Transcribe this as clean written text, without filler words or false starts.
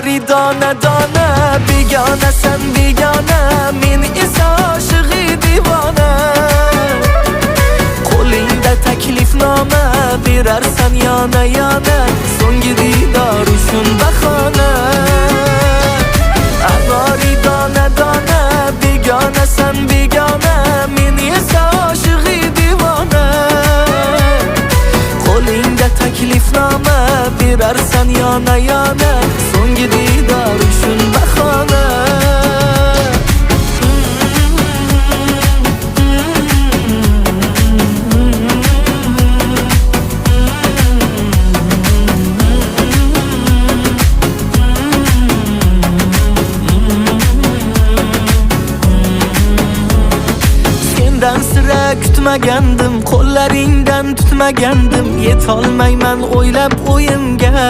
Bari dona dona begona sen begona, men esa oshiqi divona. Qo'lingda taklifnoma berarsan yana yana, so'nggi diydor uchun bahona. Bari dona dona begona sen begona, men esa oshiqi divona. Qo'lingda taklifnoma berarsan yana yana, so'nggi diydor uchun bahona. Sendan sira kutmagandim, qo'llaringdan tutmagandim, yetolmayman o'ylab o'yimga.